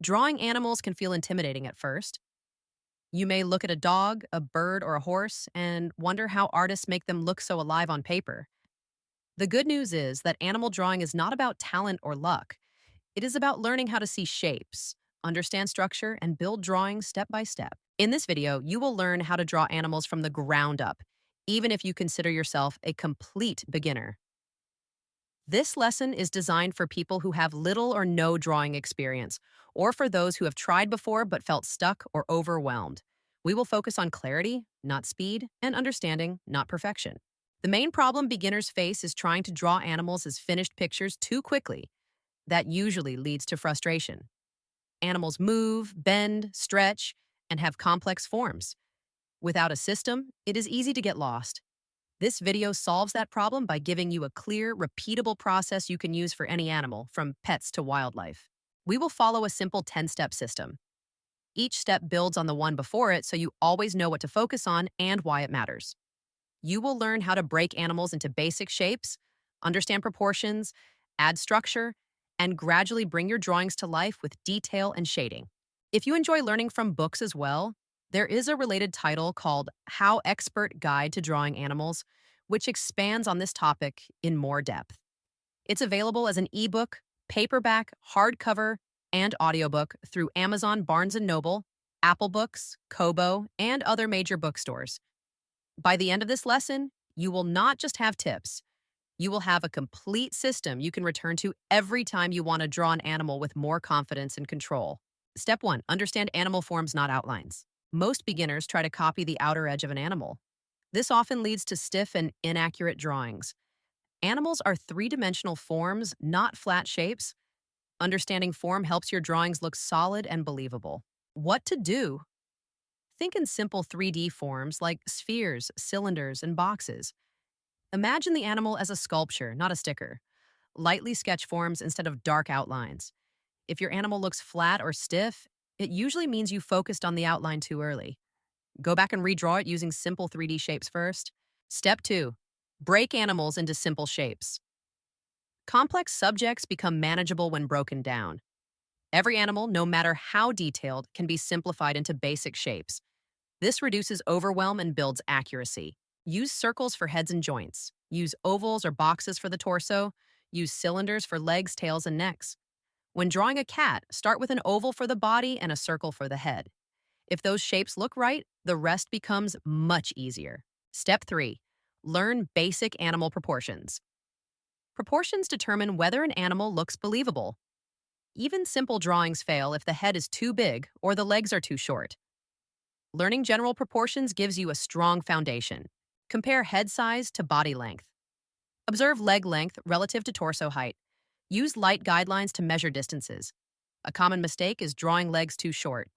Drawing animals can feel intimidating at first. You may look at a dog, a bird, or a horse and wonder how artists make them look so alive on paper. The good news is that animal drawing is not about talent or luck. It is about learning how to see shapes, understand structure, and build drawings step by step. In this video, you will learn how to draw animals from the ground up, even if you consider yourself a complete beginner. This lesson is designed for people who have little or no drawing experience, or for those who have tried before but felt stuck or overwhelmed. We will focus on clarity, not speed, and understanding, not perfection. The main problem beginners face is trying to draw animals as finished pictures too quickly. That usually leads to frustration. Animals move, bend, stretch, and have complex forms. Without a system, it is easy to get lost. This video solves that problem by giving you a clear, repeatable process you can use for any animal, from pets to wildlife. We will follow a simple 10-step system. Each step builds on the one before it, so you always know what to focus on and why it matters. You will learn how to break animals into basic shapes, understand proportions, add structure, and gradually bring your drawings to life with detail and shading. If you enjoy learning from books as well, there is a related title called How Expert Guide to Drawing Animals, which expands on this topic in more depth. It's available as an ebook, paperback, hardcover, and audiobook through Amazon, Barnes& Noble, Apple Books, Kobo, and other major bookstores. By the end of this lesson, you will not just have tips. You will have a complete system you can return to every time you want to draw an animal with more confidence and control. Step 1. Understand animal forms, not outlines. Most beginners try to copy the outer edge of an animal. This often leads to stiff and inaccurate drawings. Animals are three-dimensional forms, not flat shapes. Understanding form helps your drawings look solid and believable. What to do? Think in simple 3D forms like spheres, cylinders, and boxes. Imagine the animal as a sculpture, not a sticker. Lightly sketch forms instead of dark outlines. If your animal looks flat or stiff, it usually means you focused on the outline too early. Go back and redraw it using simple 3D shapes first. Step 2. Break animals into simple shapes. Complex subjects become manageable when broken down. Every animal, no matter how detailed, can be simplified into basic shapes. This reduces overwhelm and builds accuracy. Use circles for heads and joints. Use ovals or boxes for the torso. Use cylinders for legs, tails, and necks. When drawing a cat, start with an oval for the body and a circle for the head. If those shapes look right, the rest becomes much easier. Step 3. Learn basic animal proportions. Proportions determine whether an animal looks believable. Even simple drawings fail if the head is too big or the legs are too short. Learning general proportions gives you a strong foundation. Compare head size to body length. Observe leg length relative to torso height. Use light guidelines to measure distances. A common mistake is drawing legs too short.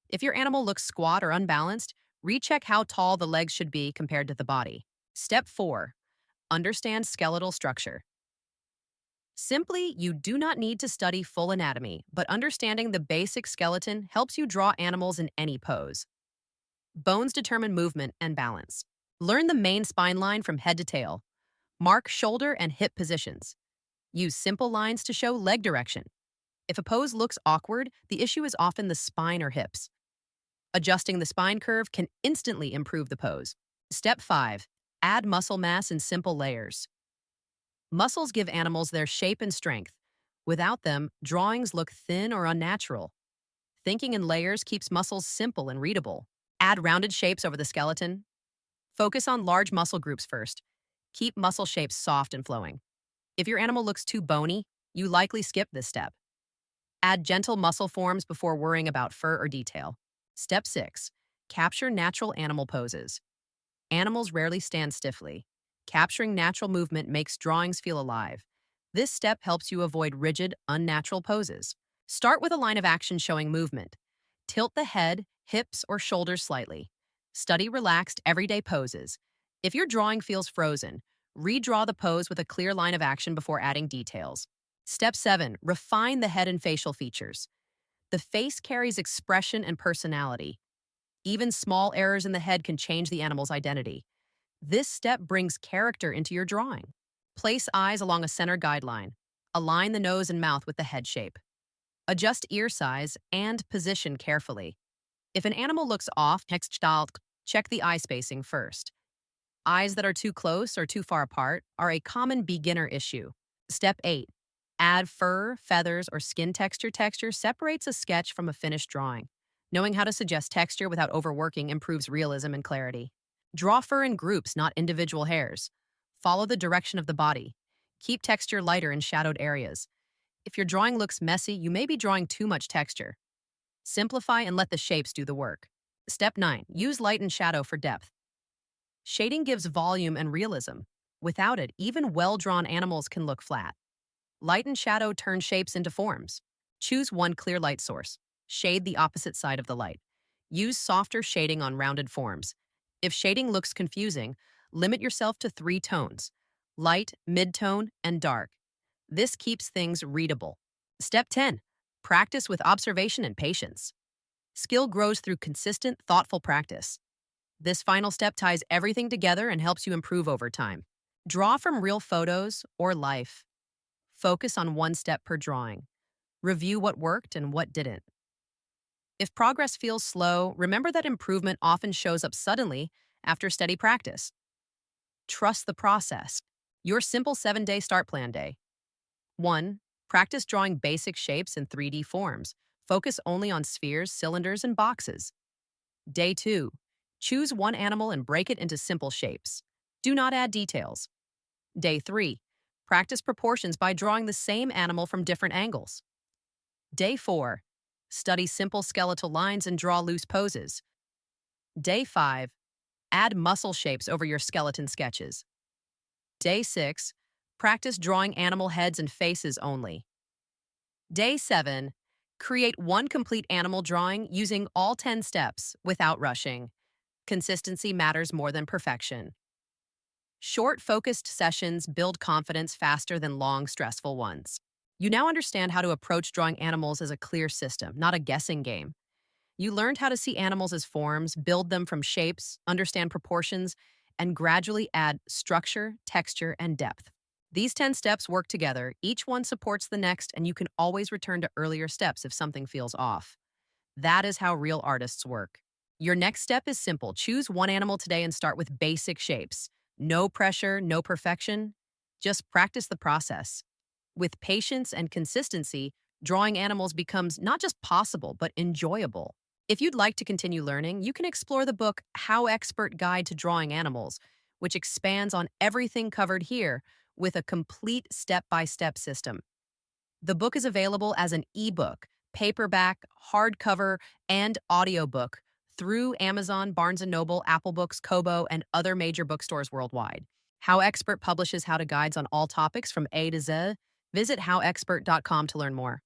If your animal looks squat or unbalanced, recheck how tall the legs should be compared to the body. Step 4. Understand skeletal structure. Simply, you do not need to study full anatomy, but understanding the basic skeleton helps you draw animals in any pose. Bones determine movement and balance. Learn the main spine line from head to tail. Mark shoulder and hip positions. Use simple lines to show leg direction. If a pose looks awkward, the issue is often the spine or hips. Adjusting the spine curve can instantly improve the pose. Step 5. Add muscle mass in simple layers. Muscles give animals their shape and strength. Without them, drawings look thin or unnatural. Thinking in layers keeps muscles simple and readable. Add rounded shapes over the skeleton. Focus on large muscle groups first. Keep muscle shapes soft and flowing. If your animal looks too bony, you likely skip this step. Add gentle muscle forms before worrying about fur or detail. Step 6. Capture natural animal poses. Animals rarely stand stiffly. Capturing natural movement makes drawings feel alive. This step helps you avoid rigid, unnatural poses. Start with a line of action showing movement. Tilt the head, hips, or shoulders slightly. Study relaxed, everyday poses. If your drawing feels frozen, redraw the pose with a clear line of action before adding details. Step 7. Refine the head and facial features. The face carries expression and personality. Even small errors in the head can change the animal's identity. This step brings character into your drawing. Place eyes along a center guideline. Align the nose and mouth with the head shape. Adjust ear size and position carefully. If an animal looks off, check the eye spacing first. Eyes that are too close or too far apart are a common beginner issue. Step 8. Add fur, feathers, or skin texture separates a sketch from a finished drawing. Knowing how to suggest texture without overworking improves realism and clarity. Draw fur in groups, not individual hairs. Follow the direction of the body. Keep texture lighter in shadowed areas. If your drawing looks messy, you may be drawing too much texture. Simplify and let the shapes do the work. Step 9. Use light and shadow for depth. Shading gives volume and realism. Without it, even well-drawn animals can look flat. Light and shadow turn shapes into forms. Choose one clear light source. Shade the opposite side of the light. Use softer shading on rounded forms. If shading looks confusing, limit yourself to 3 tones: light, mid-tone, and dark. This keeps things readable. Step 10. Practice with observation and patience. Skill grows through consistent, thoughtful practice. This final step ties everything together and helps you improve over time. Draw from real photos or life. Focus on one step per drawing. Review what worked and what didn't. If progress feels slow, remember that improvement often shows up suddenly after steady practice. Trust the process. Your simple 7-day start plan day. 1. Practice drawing basic shapes in 3D forms. Focus only on spheres, cylinders, and boxes. Day 2. Choose one animal and break it into simple shapes. Do not add details. Day 3. Practice proportions by drawing the same animal from different angles. Day 4. Study simple skeletal lines and draw loose poses. Day 5. Add muscle shapes over your skeleton sketches. Day 6. Practice drawing animal heads and faces only. Day 7. Create one complete animal drawing using all 10 steps without rushing. Consistency matters more than perfection. Short, focused sessions build confidence faster than long, stressful ones. You now understand how to approach drawing animals as a clear system, not a guessing game. You learned how to see animals as forms, build them from shapes, understand proportions, and gradually add structure, texture, and depth. These 10 steps work together, each one supports the next, and you can always return to earlier steps if something feels off. That is how real artists work. Your next step is simple. Choose one animal today and start with basic shapes. No pressure, no perfection. Just practice the process. With patience and consistency, drawing animals becomes not just possible, but enjoyable. If you'd like to continue learning, you can explore the book How Expert Guide to Drawing Animals, which expands on everything covered here with a complete step-by-step system. The book is available as an ebook, paperback, hardcover, and audiobook through Amazon, Barnes& Noble, Apple Books, Kobo, and other major bookstores worldwide. How Expert publishes how-to guides on all topics from A to Z. Visit howexpert.com to learn more.